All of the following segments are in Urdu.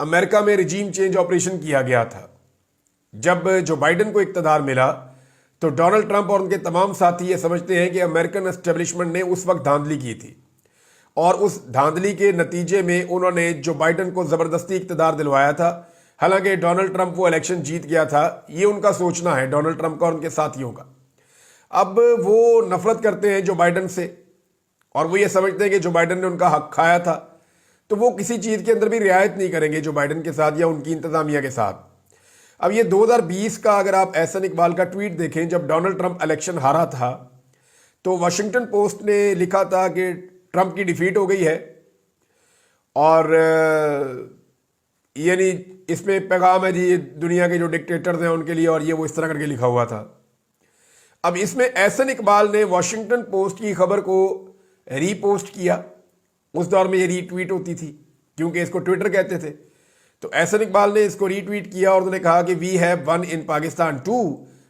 امریکہ میں رجیم چینج آپریشن کیا گیا تھا. جب جو بائیڈن کو اقتدار ملا تو ڈونلڈ ٹرمپ اور ان کے تمام ساتھی یہ سمجھتے ہیں کہ امریکن اسٹیبلشمنٹ نے اس وقت دھاندلی کی تھی اور اس دھاندلی کے نتیجے میں انہوں نے جو بائیڈن کو زبردستی اقتدار دلوایا تھا. حالانکہ ڈونلڈ ٹرمپ وہ الیکشن جیت گیا تھا. یہ ان کا سوچنا ہے ڈونلڈ ٹرمپ کا اور ان کے ساتھیوں کا. اب وہ نفرت کرتے ہیں جو بائیڈن سے اور وہ یہ سمجھتے ہیں کہ جو بائیڈن نے ان کا حق کھایا تھا تو وہ کسی چیز کے اندر بھی رعایت نہیں کریں گے جو بائیڈن کے ساتھ یا ان کی انتظامیہ کے ساتھ. اب یہ 2020 کا اگر آپ احسن اقبال کا ٹویٹ دیکھیں جب ڈونلڈ ٹرمپ الیکشن ہارا تھا تو واشنگٹن پوسٹ نے لکھا تھا کہ ٹرمپ کی ڈیفیٹ ہو گئی ہے اور یعنی اس میں پیغام ہے جی یہ دنیا کے جو ڈکٹیٹرز ہیں ان کے لیے اور یہ وہ اس طرح کر کے لکھا ہوا تھا. اب اس میں احسن اقبال نے واشنگٹن پوسٹ کی خبر کو ری پوسٹ کیا. اس دور میں یہ ری ٹویٹ ہوتی تھی کیونکہ اس کو ٹویٹر کہتے تھے. تو احسن اقبال نے اس کو ری ٹویٹ کیا اور انہوں نے کہا کہ we have won in Pakistan too.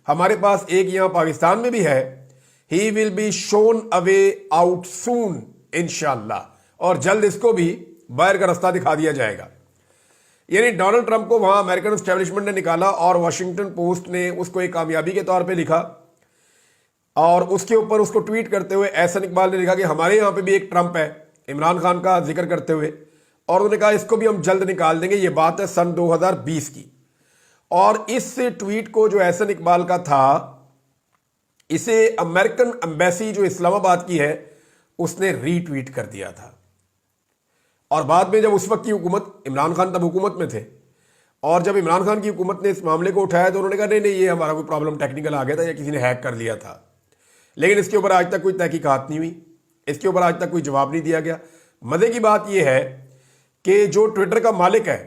ہمارے پاس ایک یہاں پاکستان میں بھی ہے. ہی will be shown away out سون انشاءاللہ. اور جلد اس کو بھی باہر کا رستہ دکھا دیا جائے گا. یعنی ڈونلڈ ٹرمپ کو وہاں امریکن اسٹیبلشمنٹ نے نکالا اور واشنگٹن پوسٹ نے اس کو ایک کامیابی کے طور پہ لکھا اور اس کے اوپر اس کو ٹویٹ کرتے ہوئے احسن اقبال نے لکھا کہ ہمارے یہاں پہ بھی ایک ٹرمپ ہے عمران خان کا ذکر کرتے ہوئے اور انہوں نے کہا اس کو بھی ہم جلد نکال دیں گے. یہ بات ہے سن 2020 کی. اور اس ٹویٹ کو جو احسن اقبال کا تھا اسے امریکن ایمبیسی جو اسلام آباد کی ہے اس نے ری ٹویٹ کر دیا تھا. اور بعد میں جب اس وقت کی حکومت عمران خان تب حکومت میں تھے اور جب عمران خان کی حکومت نے اس معاملے کو اٹھایا تو انہوں نے کہا نہیں یہ ہمارا کوئی پرابلم ٹیکنیکل آ گیا تھا یا کسی نے ہیک کر لیا تھا. لیکن اس کے اوپر آج تک کوئی تحقیقات نہیں ہوئی. اس کے اوپر آج تک کوئی جواب نہیں دیا گیا. مزے کی بات یہ ہے کہ جو ٹویٹر کا مالک ہے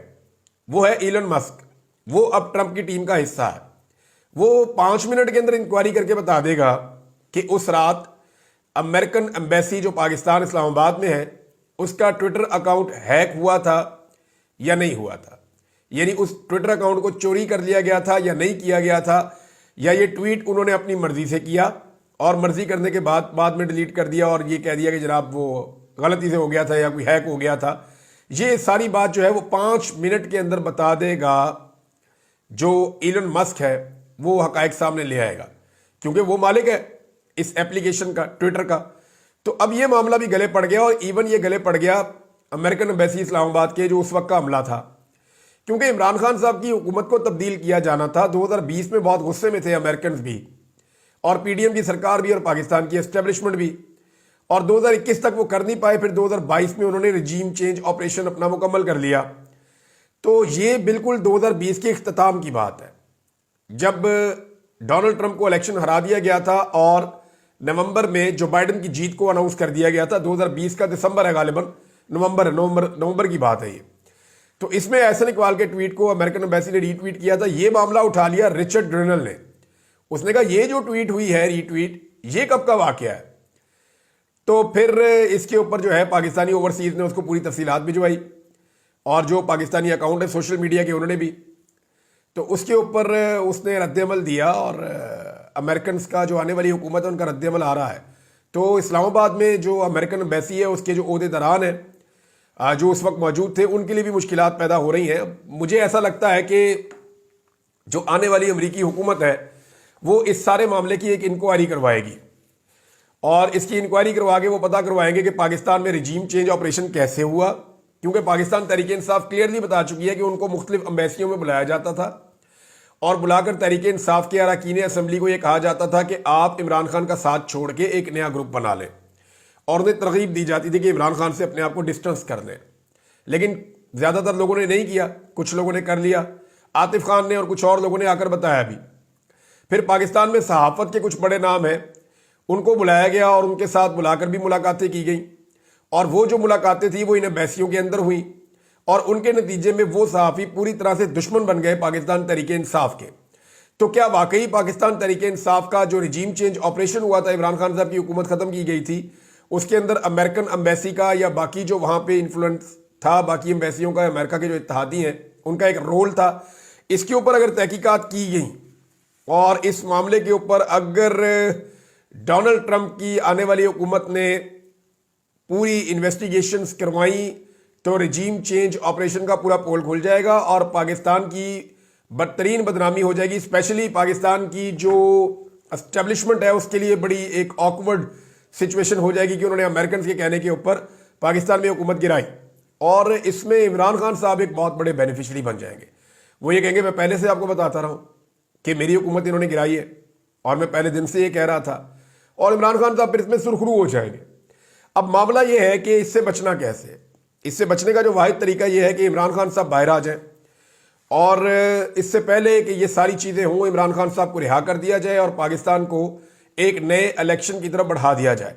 وہ ہے ایلن مسک. وہ اب ٹرمپ کی ٹیم کا حصہ ہے. وہ 5 منٹ کے اندر انکوائری کر کے بتا دے گا کہ اس رات امریکن ایمبیسی جو پاکستان اسلام آباد میں ہے اس کا ٹویٹر اکاؤنٹ ہیک ہوا تھا یا نہیں ہوا تھا. یعنی اس ٹویٹر اکاؤنٹ کو چوری کر لیا گیا تھا یا نہیں کیا گیا تھا یا یہ ٹویٹ انہوں نے اپنی مرضی سے کیا اور مرضی کرنے کے بعد میں ڈیلیٹ کر دیا اور یہ کہہ دیا کہ جناب وہ غلطی سے ہو گیا تھا یا کوئی ہیک ہو گیا تھا. یہ ساری بات جو ہے وہ 5 منٹ کے اندر بتا دے گا. جو ایلن مسک ہے وہ حقائق سامنے لے آئے گا کیونکہ وہ مالک ہے اس ایپلیکیشن کا ٹویٹر کا. تو اب یہ معاملہ بھی گلے پڑ گیا اور ایون یہ گلے پڑ گیا امریکن ایمبیسی اسلام آباد کے جو اس وقت کا عملہ تھا کیونکہ عمران خان صاحب کی حکومت کو تبدیل کیا جانا تھا. 2020 میں بہت غصے میں تھے امریکنز بھی اور پی ڈی ایم کی سرکار بھی اور پاکستان کی اسٹیبلشمنٹ بھی اور 2021 تک وہ کر نہیں پائے. پھر 2022 میں انہوں نے رجیم چینج آپریشن اپنا مکمل کر لیا. تو یہ بالکل 2020 کے اختتام کی بات ہے جب ڈونلڈ ٹرمپ کو الیکشن ہرا دیا گیا تھا اور نومبر میں جو بائیڈن کی جیت کو اناؤنس کر دیا گیا تھا. 2020 کا دسمبر ہے غالباً نومبر کی بات ہے یہ. تو اس میں احسن اقبال کے ٹویٹ کو امریکن ایمبیسی نے ری ٹویٹ کیا تھا. یہ معاملہ اٹھا لیا رچرڈ گرینل نے. اس نے کہا یہ جو ٹویٹ ہوئی ہے ری ٹویٹ یہ کب کا واقعہ ہے. تو پھر اس کے اوپر جو ہے پاکستانی اوورسیز نے اس کو پوری تفصیلات بھجوائی اور جو پاکستانی اکاؤنٹ ہے سوشل میڈیا کے انہوں نے بھی. تو اس کے اوپر اس نے رد عمل دیا اور امریکنز کا جو آنے والی حکومت ہے ان کا رد عمل آ رہا ہے. تو اسلام آباد میں جو امریکن ایمبیسی ہے اس کے جو عہدے داران ہیں جو اس وقت موجود تھے ان کے لیے بھی مشکلات پیدا ہو رہی ہیں. مجھے ایسا لگتا ہے کہ جو آنے والی امریکی حکومت ہے وہ اس سارے معاملے کی ایک انکوائری کروائے گی اور اس کی انکوائری کروا کے وہ پتہ کروائیں گے کہ پاکستان میں رجیم چینج آپریشن کیسے ہوا. کیونکہ پاکستان تحریک انصاف کلیئرلی بتا چکی ہے کہ ان کو مختلف ایمبیسیوں میں بلایا جاتا تھا اور بلا کر تحریک انصاف کے اراکین اسمبلی کو یہ کہا جاتا تھا کہ آپ عمران خان کا ساتھ چھوڑ کے ایک نیا گروپ بنا لیں اور انہیں ترغیب دی جاتی تھی کہ عمران خان سے اپنے آپ کو ڈسٹنس کر لیں. لیکن زیادہ تر لوگوں نے نہیں کیا, کچھ لوگوں نے کر لیا. عاطف خان نے اور کچھ اور لوگوں نے آ کر بتایا بھی. پھر پاکستان میں صحافت کے کچھ بڑے نام ہیں ان کو بلایا گیا اور ان کے ساتھ بلا کر بھی ملاقاتیں کی گئیں اور وہ جو ملاقاتیں تھیں وہ ان ایمبیسیوں کے اندر ہوئیں اور ان کے نتیجے میں وہ صحافی پوری طرح سے دشمن بن گئے پاکستان تحریک انصاف کے. تو کیا واقعی پاکستان تحریک انصاف کا جو رجیم چینج آپریشن ہوا تھا عمران خان صاحب کی حکومت ختم کی گئی تھی اس کے اندر امریکن ایمبیسی کا یا باقی جو وہاں پہ انفلوئنس تھا باقی ایمبیسیوں کا امریکہ کے جو اتحادی ہیں ان کا ایک رول تھا؟ اس کے اوپر اگر تحقیقات کی گئیں اور اس معاملے کے اوپر اگر ڈونلڈ ٹرمپ کی آنے والی حکومت نے پوری انویسٹیگیشنز کروائیں تو رجیم چینج آپریشن کا پورا پول کھل جائے گا اور پاکستان کی بدترین بدنامی ہو جائے گی. اسپیشلی پاکستان کی جو اسٹیبلشمنٹ ہے اس کے لیے بڑی ایک آکورڈ سچویشن ہو جائے گی کہ انہوں نے امریکنز کے کہنے کے اوپر پاکستان میں حکومت گرائی, اور اس میں عمران خان صاحب ایک بہت بڑے بینیفیشری بن جائیں گے. وہ یہ کہیں گے میں پہلے سے آپ کو بتاتا رہا ہوں کہ میری حکومت انہوں نے گرائی ہے اور میں پہلے دن سے یہ کہہ رہا تھا, اور عمران خان صاحب پھر اس میں سرخرو ہو جائیں گے. اب معاملہ یہ ہے کہ اس سے بچنا کیسے؟ اس سے بچنے کا جو واحد طریقہ یہ ہے کہ عمران خان صاحب باہر آ جائیں, اور اس سے پہلے کہ یہ ساری چیزیں ہوں عمران خان صاحب کو رہا کر دیا جائے اور پاکستان کو ایک نئے الیکشن کی طرف بڑھا دیا جائے.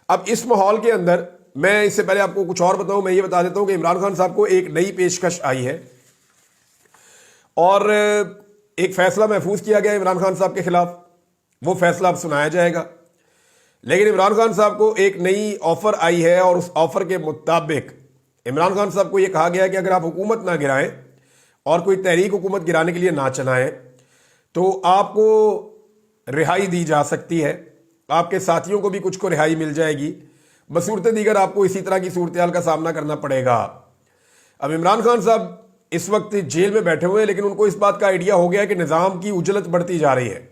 اب اس ماحول کے اندر میں اس سے پہلے آپ کو کچھ اور بتاؤں, میں یہ بتا دیتا ہوں کہ عمران خان صاحب کو ایک نئی پیشکش آئی ہے اور ایک فیصلہ محفوظ کیا گیا عمران خان صاحب کے خلاف. وہ فیصلہ اب سنایا جائے گا, لیکن عمران خان صاحب کو ایک نئی آفر آئی ہے اور اس آفر کے مطابق عمران خان صاحب کو یہ کہا گیا کہ اگر آپ حکومت نہ گرائیں اور کوئی تحریک حکومت گرانے کے لیے نہ چلائیں تو آپ کو رہائی دی جا سکتی ہے, آپ کے ساتھیوں کو بھی کچھ کو رہائی مل جائے گی, بصورت دیگر آپ کو اسی طرح کی صورتحال کا سامنا کرنا پڑے گا. اب عمران خان صاحب اس وقت جیل میں بیٹھے ہوئے ہیں, لیکن ان کو اس بات کا آئیڈیا ہو گیا کہ نظام کی اجلت بڑھتی جا رہی ہے.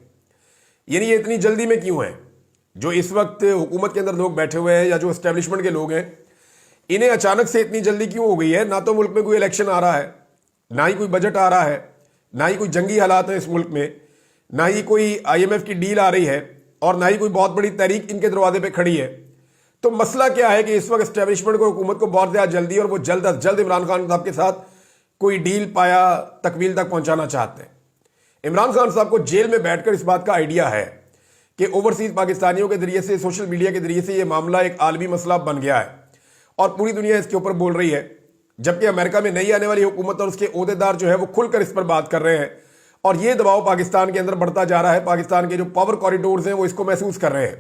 یعنی یہ اتنی جلدی میں کیوں ہیں؟ جو اس وقت حکومت کے اندر لوگ بیٹھے ہوئے ہیں یا جو اسٹیبلشمنٹ کے لوگ ہیں, انہیں اچانک سے اتنی جلدی کیوں ہو گئی ہے؟ نہ تو ملک میں کوئی الیکشن آ رہا ہے, نہ ہی کوئی بجٹ آ رہا ہے, نہ ہی کوئی جنگی حالات ہیں اس ملک میں, نہ ہی کوئی IMF کی ڈیل آ رہی ہے, اور نہ ہی کوئی بہت بڑی تحریک ان کے دروازے پہ کھڑی ہے. تو مسئلہ کیا ہے کہ اس وقت اسٹیبلشمنٹ کو, حکومت کو بہت زیادہ جلدی, اور وہ جلد از جلد عمران خان صاحب کے ساتھ کوئی ڈیل پایا تکمیل تک پہنچانا چاہتے ہیں. عمران خان صاحب کو جیل میں بیٹھ کر اس بات کا آئیڈیا ہے کہ اوورسیز پاکستانیوں کے ذریعے سے, سوشل میڈیا کے ذریعے سے یہ معاملہ ایک عالمی مسئلہ بن گیا ہے اور پوری دنیا اس کے اوپر بول رہی ہے, جبکہ امریکہ میں نئی آنے والی حکومت اور اس کے عہدیدار جو ہے وہ کھل کر اس پر بات کر رہے ہیں, اور یہ دباؤ پاکستان کے اندر بڑھتا جا رہا ہے. پاکستان کے جو پاور کوریڈورز ہیں وہ اس کو محسوس کر رہے ہیں.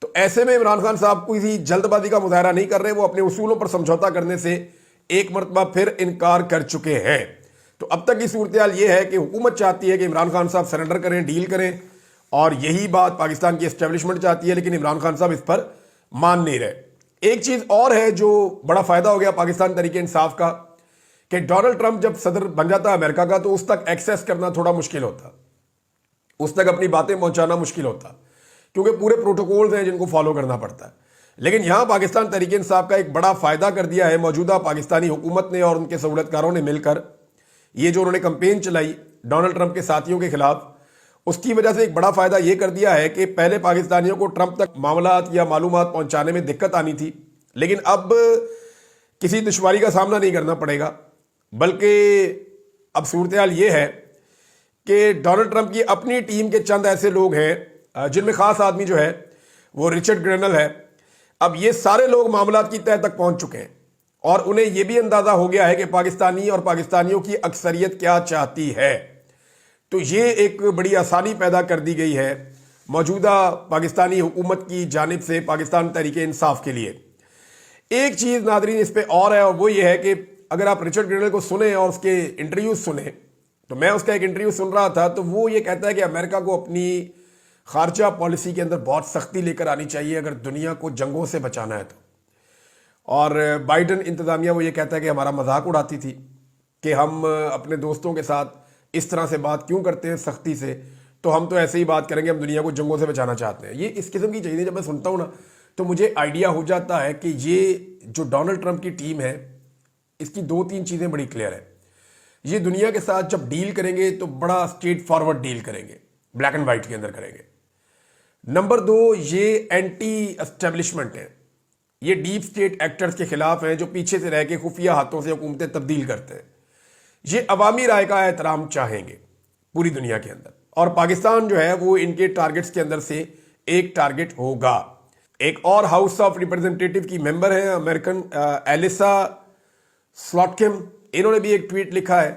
تو ایسے میں عمران خان صاحب کوئی جلد بازی کا مظاہرہ نہیں کر رہے, وہ اپنے اصولوں پر سمجھوتا کرنے سے ایک مرتبہ پھر انکار کر چکے ہیں. تو اب تک کی صورتحال یہ ہے کہ حکومت چاہتی ہے کہ عمران خان صاحب سرنڈر کریں, ڈیل کریں, اور یہی بات پاکستان کی اسٹیبلشمنٹ چاہتی ہے, لیکن عمران خان صاحب اس پر مان نہیں رہے. ایک چیز اور ہے جو بڑا فائدہ ہو گیا پاکستان تحریک انصاف کا, کہ ڈونلڈ ٹرمپ جب صدر بن جاتا ہے امریکہ کا تو اس تک ایکسیس کرنا تھوڑا مشکل ہوتا, اس تک اپنی باتیں پہنچانا مشکل ہوتا, کیونکہ پورے پروٹوکولز ہیں جن کو فالو کرنا پڑتا ہے. لیکن یہاں پاکستان تحریک انصاف کا ایک بڑا فائدہ کر دیا ہے موجودہ پاکستانی حکومت نے اور ان کے سہولتکاروں نے مل کر. یہ جو انہوں نے کمپین چلائی ڈونلڈ ٹرمپ کے ساتھیوں کے خلاف, اس کی وجہ سے ایک بڑا فائدہ یہ کر دیا ہے کہ پہلے پاکستانیوں کو ٹرمپ تک معاملات یا معلومات پہنچانے میں دقت آنی تھی, لیکن اب کسی دشواری کا سامنا نہیں کرنا پڑے گا. بلکہ اب صورتحال یہ ہے کہ ڈونلڈ ٹرمپ کی اپنی ٹیم کے چند ایسے لوگ ہیں جن میں خاص آدمی جو ہے وہ رچرڈ گرینل ہے. اب یہ سارے لوگ معاملات کی تہہ تک پہنچ چکے ہیں اور انہیں یہ بھی اندازہ ہو گیا ہے کہ پاکستانی اور پاکستانیوں کی اکثریت کیا چاہتی ہے. تو یہ ایک بڑی آسانی پیدا کر دی گئی ہے موجودہ پاکستانی حکومت کی جانب سے پاکستان تحریک انصاف کے لیے. ایک چیز ناظرین اس پہ اور ہے, اور وہ یہ ہے کہ اگر آپ رچرڈ گرینل کو سنیں اور اس کے انٹرویوز سنیں, تو میں اس کا ایک انٹرویو سن رہا تھا تو وہ یہ کہتا ہے کہ امریکہ کو اپنی خارجہ پالیسی کے اندر بہت سختی لے کر آنی چاہیے اگر دنیا کو جنگوں سے بچانا ہے تو. اور بائیڈن انتظامیہ وہ یہ کہتا ہے کہ ہمارا مذاق اڑاتی تھی کہ ہم اپنے دوستوں کے ساتھ اس طرح سے بات کیوں کرتے ہیں سختی سے, تو ہم تو ایسے ہی بات کریں گے, ہم دنیا کو جنگوں سے بچانا چاہتے ہیں. یہ اس قسم کی چیزیں جب میں سنتا ہوں نا تو مجھے آئیڈیا ہو جاتا ہے کہ یہ جو ڈونلڈ ٹرمپ کی ٹیم ہے اس کی دو تین چیزیں بڑی کلیئر ہیں. یہ دنیا کے ساتھ جب ڈیل کریں گے تو بڑا اسٹریٹ فارورڈ ڈیل کریں گے, بلیک اینڈ وائٹ کے اندر کریں گے. نمبر دو, یہ اینٹی اسٹیبلشمنٹ ہے, یہ ڈیپ اسٹیٹ ایکٹرز کے خلاف ہیں جو پیچھے سے رہ کے خفیہ ہاتھوں سے حکومتیں تبدیل کرتے ہیں. یہ عوامی رائے کا احترام چاہیں گے پوری دنیا کے اندر, اور پاکستان جو ہے وہ ان کے ٹارگٹس کے اندر سے ایک ٹارگٹ ہوگا. ایک اور ہاؤس آف ریپرزنٹیٹیو کی ممبر ہیں امریکن ایلیسا سلاٹکم, انہوں نے بھی ایک ٹویٹ لکھا ہے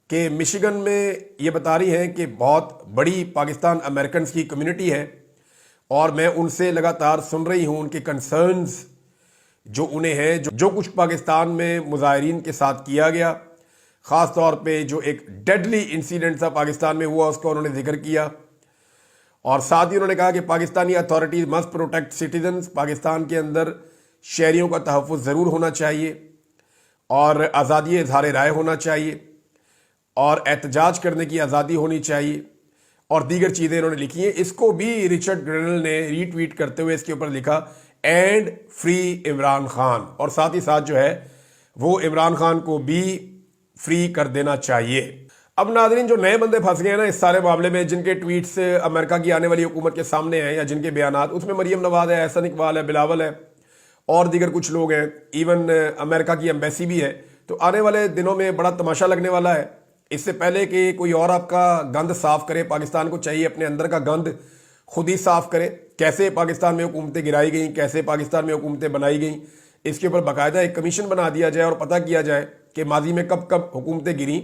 کہ مشیگن میں یہ بتا رہی ہیں کہ بہت بڑی پاکستان امریکنز کی کمیونٹی ہے اور میں ان سے لگاتار سن رہی ہوں ان کے کنسرنز جو انہیں ہیں, جو کچھ پاکستان میں مظاہرین کے ساتھ کیا گیا, خاص طور پہ جو ایک ڈیڈلی انسیڈنٹ تھا پاکستان میں ہوا, اس کا انہوں نے ذکر کیا. اور ساتھ ہی انہوں نے کہا کہ Pakistani authorities must protect citizens, Pakistan کے اندر شہریوں کا تحفظ ضرور ہونا چاہیے. اور آزادی اظہار رائے ہونا چاہیے اور احتجاج کرنے کی آزادی ہونی چاہیے اور دیگر چیزیں انہوں نے لکھی ہیں. اس کو بھی رچرڈ گرینل نے ری ٹویٹ کرتے ہوئے اس کے اوپر لکھا اینڈ فری عمران خان, اور ساتھ ہی ساتھ جو ہے وہ عمران خان کو بھی فری کر دینا چاہیے. اب ناظرین, جو نئے بندے پھنس گئے ہیں نا اس سارے معاملے میں, جن کے ٹویٹس امریکہ کی آنے والی حکومت کے سامنے ہیں یا جن کے بیانات, اس میں مریم نواز ہے, احسن اقبال ہے, بلاول ہے اور دیگر کچھ لوگ ہیں, ایون امریکہ کی ایمبیسی بھی ہے. تو آنے والے دنوں میں بڑا تماشا لگنے والا ہے. اس سے پہلے کہ کوئی اور آپ کا گند صاف کرے, پاکستان کو چاہیے اپنے اندر کا گند خود ہی صاف کرے. کیسے پاکستان میں حکومتیں گرائی گئیں, کیسے پاکستان میں حکومتیں بنائی گئیں, اس کے اوپر باقاعدہ ایک کمیشن بنا دیا جائے اور پتہ کیا جائے کہ ماضی میں کب کب حکومتیں گریں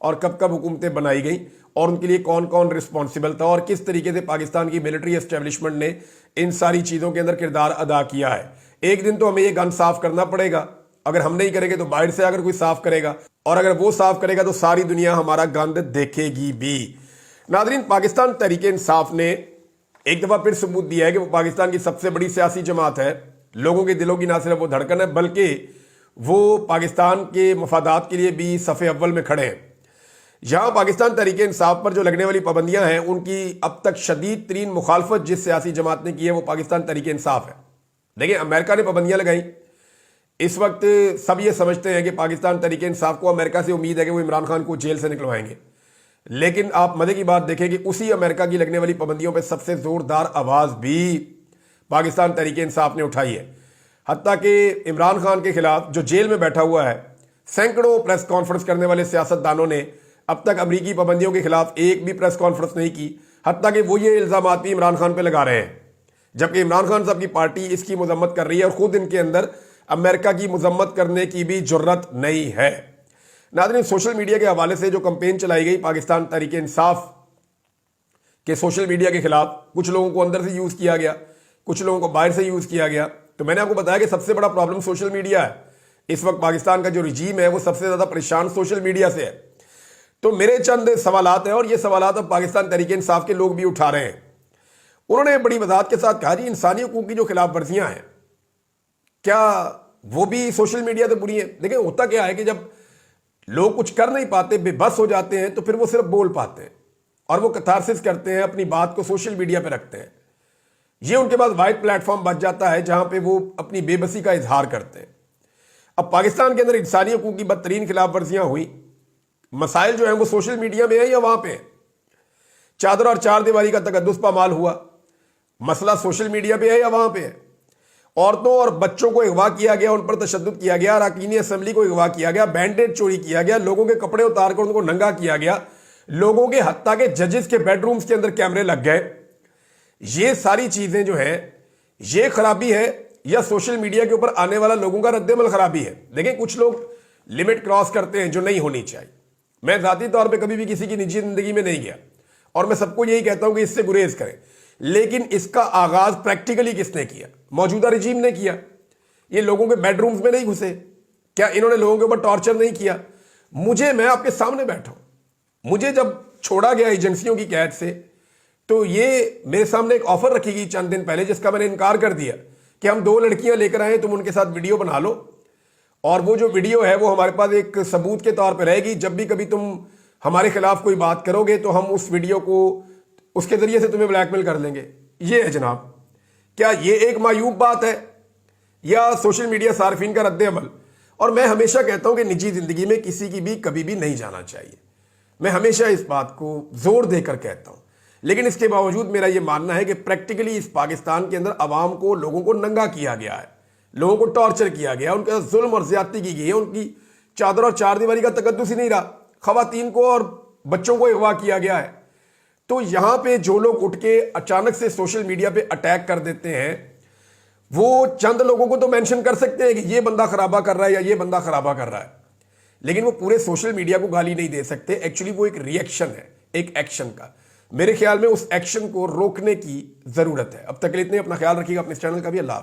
اور کب کب حکومتیں بنائی گئیں اور ان کے لیے کون کون رسپانسبل تھا اور کس طریقے سے پاکستان کی ملٹری اسٹیبلشمنٹ نے ان ساری چیزوں کے اندر کردار ادا کیا ہے. ایک دن تو ہمیں یہ گند صاف کرنا پڑے گا. اگر ہم نہیں کریں گے تو باہر سے اگر کوئی صاف کرے گا, اور اگر وہ صاف کرے گا تو ساری دنیا ہمارا گند دیکھے گی بھی. ناظرین, پاکستان تحریک انصاف نے ایک دفعہ پھر ثبوت دیا ہے کہ وہ پاکستان کی سب سے بڑی سیاسی جماعت ہے. لوگوں کے دلوں کی نہ صرف وہ دھڑکن ہے بلکہ وہ پاکستان کے مفادات کے لیے بھی صف اول میں کھڑے ہیں. یہاں پاکستان تحریک انصاف پر جو لگنے والی پابندیاں ہیں ان کی اب تک شدید ترین مخالفت جس سیاسی جماعت نے کی ہے وہ پاکستان تحریک انصاف ہے. دیکھیں, امریکہ نے پابندیاں لگائیں. اس وقت سب یہ سمجھتے ہیں کہ پاکستان تحریک انصاف کو امریکہ سے امید ہے کہ وہ عمران خان کو جیل سے نکلوائیں گے. لیکن آپ مزے کی بات دیکھیں کہ اسی امریکہ کی لگنے والی پابندیوں پہ سب سے زوردار آواز بھی پاکستان تحریک انصاف نے اٹھائی ہے. حتیٰ کہ عمران خان کے خلاف جو جیل میں بیٹھا ہوا ہے, سینکڑوں پریس کانفرنس کرنے والے سیاستدانوں نے اب تک امریکی پابندیوں کے خلاف ایک بھی پریس کانفرنس نہیں کی. حتیٰ کہ وہ یہ الزامات بھی عمران خان پہ لگا رہے ہیں, جبکہ عمران خان صاحب کی پارٹی اس کی مذمت کر رہی ہے اور خود ان کے اندر امریکہ کی مذمت کرنے کی بھی جرت نہیں ہے. ناظرین, سوشل میڈیا کے حوالے سے جو کمپین چلائی گئی پاکستان تحریک انصاف کے سوشل میڈیا کے خلاف, کچھ لوگوں کو اندر سے یوز کیا گیا, کچھ لوگوں کو باہر سے یوز کیا گیا. تو میں نے آپ کو بتایا کہ سب سے بڑا پرابلم سوشل میڈیا ہے. اس وقت پاکستان کا جو رجیم ہے وہ سب سے زیادہ پریشان سوشل میڈیا سے ہے. تو میرے چند سوالات ہیں اور یہ سوالات اب پاکستان تحریک انصاف کے لوگ بھی اٹھا رہے ہیں. انہوں نے بڑی وضاحت کے ساتھ کہا, جی انسانی حقوق کی جو خلاف ورزیاں ہیں کیا وہ بھی سوشل میڈیا سے بری ہیں؟ دیکھیں, ہوتا کیا ہے کہ جب لوگ کچھ کر نہیں پاتے, بے بس ہو جاتے ہیں, تو پھر وہ صرف بول پاتے ہیں اور وہ کتھارسس کرتے ہیں, اپنی بات کو سوشل میڈیا پہ رکھتے ہیں. یہ ان کے پاس واحد پلیٹ فارم بچ جاتا ہے جہاں پہ وہ اپنی بے بسی کا اظہار کرتے ہیں. اب پاکستان کے اندر انسانی حقوق کی بدترین خلاف ورزیاں ہوئی, مسائل جو ہیں وہ سوشل میڈیا میں ہیں یا وہاں پہ ہیں؟ چادر اور چار دیواری کا تقدس پامال ہوا, مسئلہ سوشل میڈیا پہ ہے یا وہاں پہ ہے؟ عورتوں اور بچوں کو اغوا کیا گیا, ان پر تشدد کیا گیا, اراکین اسمبلی کو اغوا کیا گیا, بینڈیڈ چوری کیا گیا, لوگوں کے کپڑے اتار کر ان کو ننگا کیا گیا, لوگوں کے حتیٰ کہ ججز کے بیڈ رومز کے اندر کیمرے لگ گئے. یہ ساری چیزیں جو ہیں یہ خرابی ہے یا سوشل میڈیا کے اوپر آنے والا لوگوں کا رد عمل خرابی ہے؟ دیکھیں, کچھ لوگ لمٹ کراس کرتے ہیں جو نہیں ہونی چاہیے. میں ذاتی طور پہ کبھی بھی کسی کی نجی زندگی میں نہیں گیا اور میں سب کو یہی کہتا ہوں کہ اس سے گریز کریں. لیکن اس کا آغاز پریکٹیکلی کس نے کیا؟ موجودہ رجیم نے کیا. یہ لوگوں کے بیڈ رومز میں نہیں گھسے؟ کیا انہوں نے لوگوں کے اوپر ٹارچر نہیں کیا؟ میں آپ کے سامنے بیٹھا ہوں, مجھے جب چھوڑا گیا ایجنسیوں کی قید سے تو یہ میرے سامنے ایک آفر رکھی گئی چند دن پہلے, جس کا میں نے انکار کر دیا کہ ہم 2 لڑکیاں لے کر آئیں, تم ان کے ساتھ ویڈیو بنا لو اور وہ جو ویڈیو ہے وہ ہمارے پاس ایک ثبوت کے طور پہ رہے گی. جب بھی کبھی تم ہمارے خلاف کوئی بات کرو گے تو ہم اس ویڈیو کو اس کے ذریعے سے تمہیں بلیک میل کر لیں گے. یہ ہے جناب, کیا یہ ایک معیوب بات ہے یا سوشل میڈیا صارفین کا رد عمل؟ اور میں ہمیشہ کہتا ہوں کہ نجی زندگی میں کسی کی بھی کبھی بھی نہیں جانا چاہیے. میں ہمیشہ اس بات کو زور دے کر کہتا ہوں, لیکن اس کے باوجود میرا یہ ماننا ہے کہ پریکٹیکلی اس پاکستان کے اندر عوام کو, لوگوں کو ننگا کیا گیا ہے, لوگوں کو ٹارچر کیا گیا, ان کے ساتھ ظلم اور زیادتی کی گئی ہے. ان کی چادر اور چار دیواری کا تقدس ہی نہیں رہا, خواتین کو اور بچوں کو اغوا کیا گیا ہے. تو یہاں پہ جو لوگ اٹھ کے اچانک سے سوشل میڈیا پہ اٹیک کر دیتے ہیں, وہ چند لوگوں کو تو مینشن کر سکتے ہیں کہ یہ بندہ خرابہ کر رہا ہے یا یہ بندہ خرابہ کر رہا ہے, لیکن وہ پورے سوشل میڈیا کو گالی نہیں دے سکتے. ایکچولی وہ ایک ری ایکشن ہے, ایک ایکشن کا. میرے خیال میں اس ایکشن کو روکنے کی ضرورت ہے. اب تک کے لیے اتنے, اپنا خیال رکھیے گا, اپنے چینل کا بھی. اللہ حافظ.